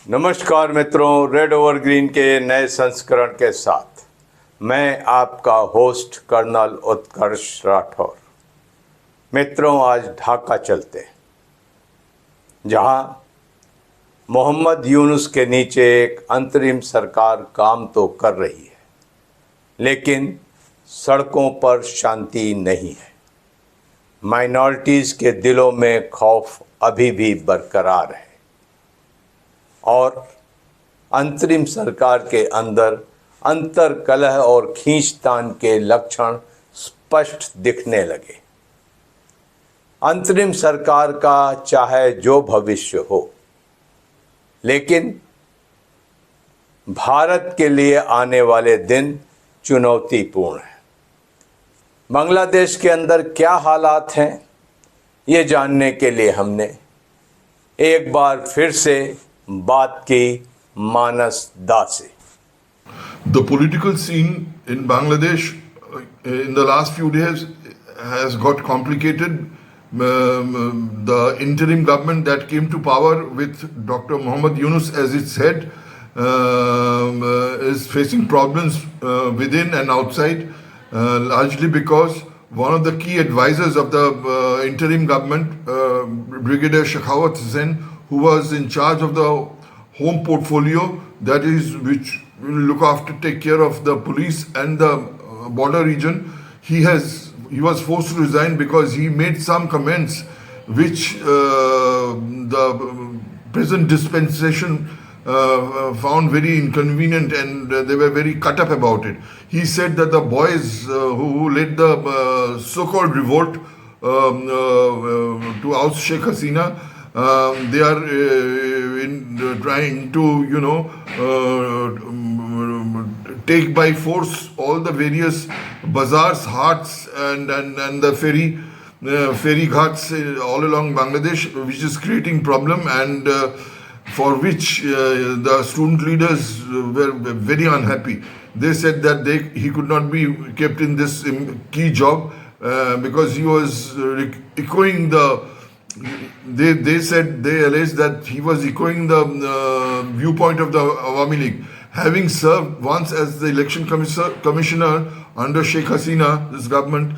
नमस्कार मित्रों, red over green के नए संस्करण के साथ मैं आपका होस्ट कर्नल उत्कर्ष राठौर। मित्रों, आज ढाका चलते हैं, जहां मोहम्मद यूनुस के नीचे एक अंतरिम सरकार काम तो कर रही है, लेकिन सड़कों पर शांति नहीं है। माइनॉरिटीज़ के दिलों में खौफ अभी भी बरकरार है और अंतरिम सरकार के अंदर अंतर कलह और खींचतान के लक्षण स्पष्ट दिखने लगे। अंतरिम सरकार का चाहे जो भविष्य हो, लेकिन भारत के लिए आने वाले दिन चुनौतीपूर्ण हैं। बांग्लादेश के अंदर क्या हालात हैं, ये जानने के लिए हमने एक बार फिर से बात की मानस दा से। The political scene in Bangladesh in the last few days has got complicated. The interim government that came to power with Dr. Mohammad Yunus as its head is facing problems within and outside, largely because one of the key advisors of the interim government, Brigadier Shekhawat Hussain, who was in charge of the home portfolio, that is, which will look after, take care of the police and the border region, he was forced to resign because he made some comments which the present dispensation found very inconvenient, and they were very cut up about it. He said that the boys who led the so-called revolt to oust Sheikh Hasina, they are trying to, take by force all the various bazaars, haats, and the ferry ghats all along Bangladesh, which is creating problem, and for which the student leaders were very unhappy. They said that he could not be kept in this key job because he was echoing the. They alleged that he was echoing the viewpoint of the Awami League. Having served once as the election commissioner under Sheikh Hasina, this government,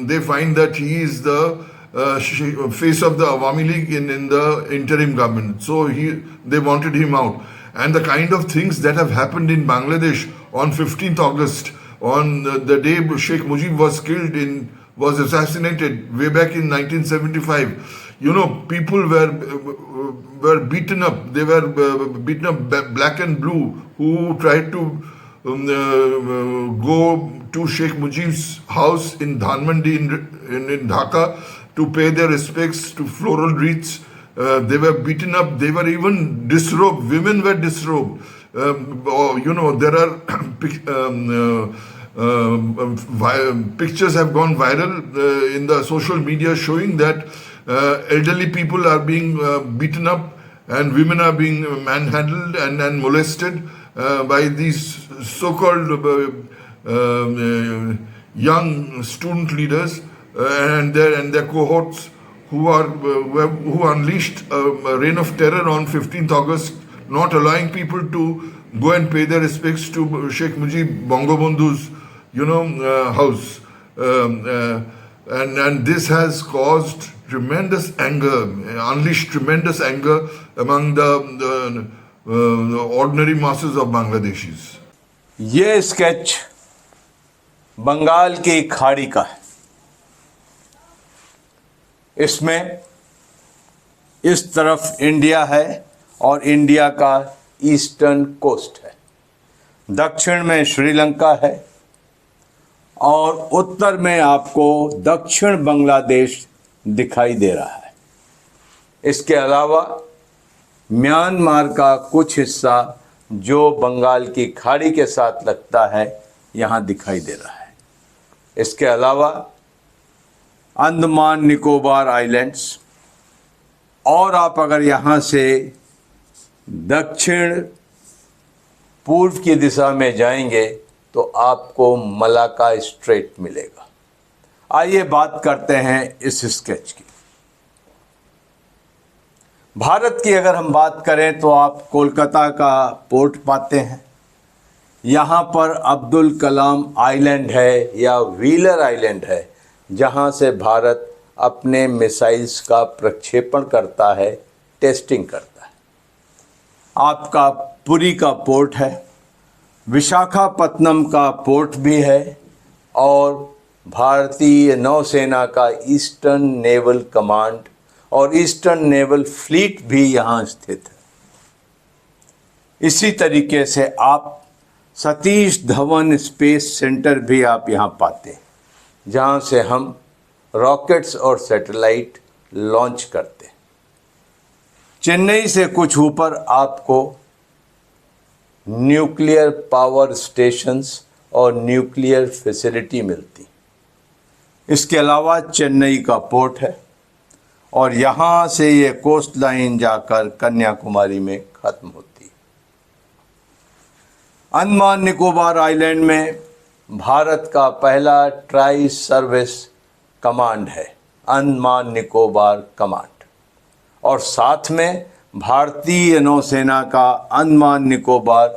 they find that he is the face of the Awami League in the interim government. So they wanted him out. And the kind of things that have happened in Bangladesh on 15th August, on the day Sheikh Mujib was assassinated way back in 1975. People were beaten up. They were beaten up black and blue, who tried to go to Sheikh Mujib's house in Dhanmandi in Dhaka to pay their respects to floral wreaths. They were beaten up. They were even disrobed. Women were disrobed. There are pictures have gone viral in the social media showing that elderly people are being beaten up and women are being manhandled and molested by these so-called young student leaders and their cohorts who unleashed a reign of terror on 15th August, not allowing people to go and pay their respects to Sheikh Mujib Bangabandhu's house, and this has caused tremendous anger, unleashed tremendous anger among the ordinary masses of Bangladeshis. ये sketch Bengal की खाड़ी का है। इसमें इस तरफ India है और इंडिया का ईस्टर्न कोस्ट है, दक्षिण में श्रीलंका है और उत्तर में आपको दक्षिण बांग्लादेश दिखाई दे रहा है। इसके अलावा म्यांमार का कुछ हिस्सा जो बंगाल की खाड़ी के साथ लगता है, यहाँ दिखाई दे रहा है। इसके अलावा अंडमान निकोबार आइलैंड्स, और आप अगर यहाँ से दक्षिण पूर्व की दिशा में जाएंगे तो आपको मलाका स्ट्रेट मिलेगा। आइए बात करते हैं इस स्केच की। भारत की अगर हम बात करें तो आप कोलकाता का पोर्ट पाते हैं। यहाँ पर अब्दुल कलाम आइलैंड है या व्हीलर आइलैंड है, जहाँ से भारत अपने मिसाइल्स का प्रक्षेपण करता है, टेस्टिंग करता है। आपका पुरी का पोर्ट है, विशाखापत्तनम का पोर्ट भी है और भारतीय नौसेना का ईस्टर्न नेवल कमांड और ईस्टर्न नेवल फ्लीट भी यहाँ स्थित है। इसी तरीके से आप सतीश धवन स्पेस सेंटर भी आप यहाँ पाते हैं, जहाँ से हम रॉकेट्स और सैटेलाइट लॉन्च करते हैं। चेन्नई से कुछ ऊपर आपको न्यूक्लियर पावर स्टेशंस और न्यूक्लियर फैसिलिटी मिलती। इसके अलावा चेन्नई का पोर्ट है और यहाँ से ये कोस्ट लाइन जाकर कन्याकुमारी में ख़त्म होती है। अंडमान निकोबार आइलैंड में भारत का पहला ट्राई सर्विस कमांड है, अंडमान निकोबार कमांड, और साथ में भारतीय नौसेना का अंडमान निकोबार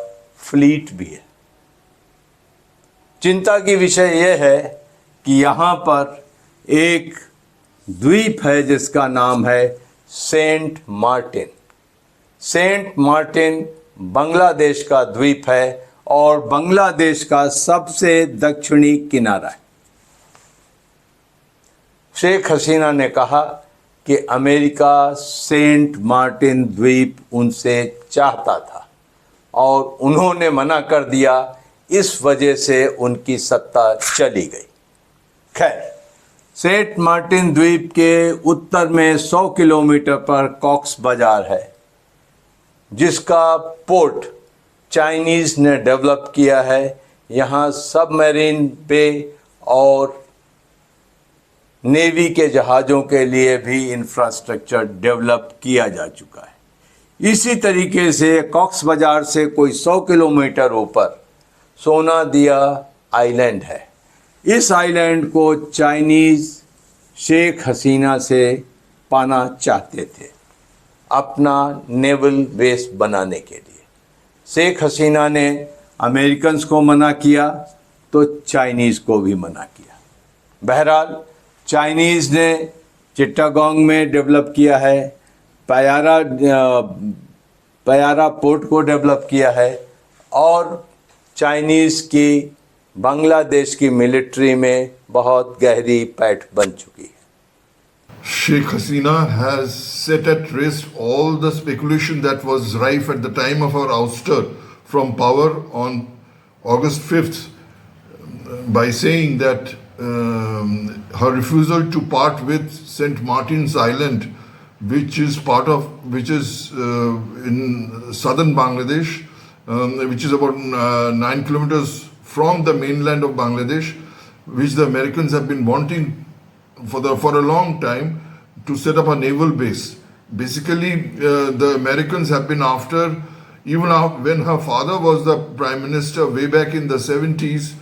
फ्लीट भी है। चिंता की विषय यह है कि यहाँ पर एक द्वीप है जिसका नाम है Saint Martin. Saint Martin Bangladesh का द्वीप है और बांग्लादेश का सबसे दक्षिणी किनारा है। शेख हसीना ने कहा कि अमेरिका सेंट मार्टिन द्वीप उनसे चाहता था और उन्होंने मना कर दिया, इस वजह से उनकी सत्ता चली गई। खैर, सेंट मार्टिन द्वीप के उत्तर में 100 किलोमीटर पर कॉक्स बाजार है, जिसका पोर्ट चाइनीज़ ने डेवलप किया है। यहाँ सबमरीन पे और नेवी के जहाज़ों के लिए भी इंफ्रास्ट्रक्चर डेवलप किया जा चुका है। इसी तरीके से कॉक्स बाजार से कोई 100 किलोमीटर ऊपर सोनादिया आइलैंड है। इस आइलैंड को चाइनीज़ शेख हसीना से पाना चाहते थे अपना नेवल बेस बनाने के लिए। शेख हसीना ने अमेरिकन्स को मना किया तो चाइनीज़ को भी मना किया। बहरहाल चाइनीज़ ने चिट्टागोंग में डेवलप किया है, पयारा पोर्ट को डेवलप किया है और चाइनीज़ की बांग्लादेश की मिलिट्री में बहुत गहरी पैठ बन चुकी है। Sheikh Hasina has set at rest all the speculation that was rife at the time of her ouster from power on August 5th by saying that her refusal to part with St. Martin's Island, which is in southern Bangladesh, which is about 9 kilometers from the mainland of Bangladesh, which the Americans have been wanting for a long time to set up a naval base. Basically, the Americans have been after, even when her father was the prime minister way back in the 70s,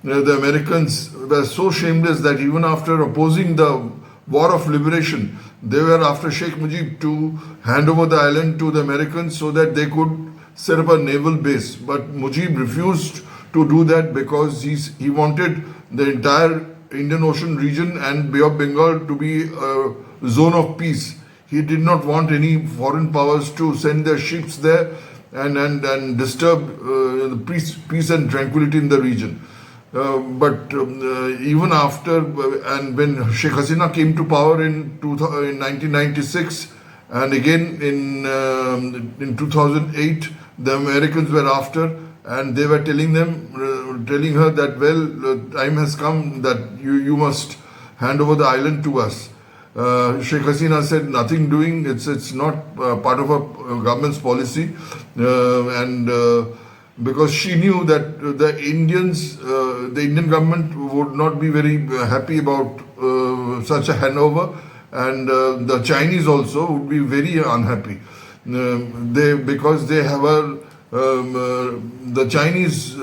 the Americans were so shameless that even after opposing the war of liberation, they were after Sheikh Mujib to hand over the island to the Americans so that they could set up a naval base. But Mujib refused to do that because he wanted the entire Indian Ocean region and Bay of Bengal to be a zone of peace. He did not want any foreign powers to send their ships there and disturb the peace and tranquility in the region. But even after, and when Sheikh Hasina came to power in 1996, and again in 2008, the Americans were after, and they were telling her that, well, time has come that you must hand over the island to us. Sheikh Hasina said nothing doing. It's not part of a government's policy, because she knew that the Indian government would not be very happy about such a handover, and the Chinese also would be very unhappy. Because they have the Chinese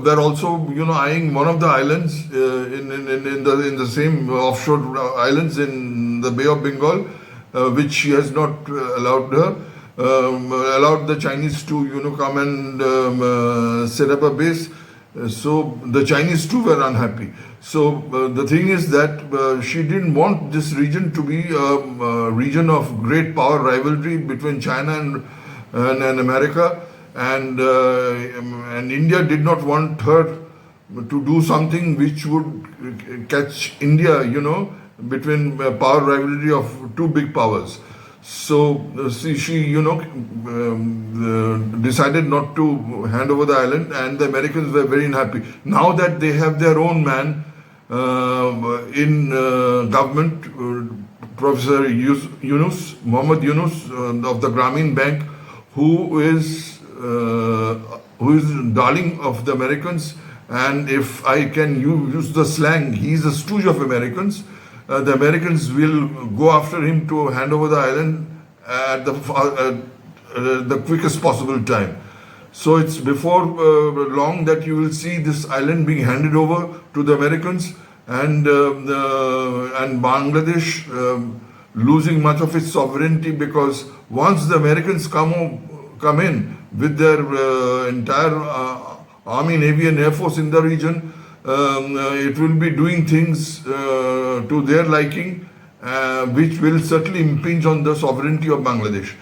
they're also, eyeing one of the islands in the same offshore islands in the Bay of Bengal, which she has not allowed the Chinese to, come and set up a base. So the Chinese too were unhappy. So the thing is that she didn't want this region to be a region of great power rivalry between China and America, and India did not want her to do something which would catch India, between power rivalry of two big powers. So she decided not to hand over the island, and the Americans were very unhappy. Now that they have their own man in government, Professor Mohammed Yunus of the Grameen Bank, who is darling of the Americans, and if I can use the slang, he's a stooge of Americans. The Americans will go after him to hand over the island at the quickest possible time. So it's before long that you will see this island being handed over to the Americans, and Bangladesh losing much of its sovereignty, because once the Americans come in with their entire army, navy and air force in the region, it will be doing things to their liking, which will certainly impinge on the sovereignty of Bangladesh.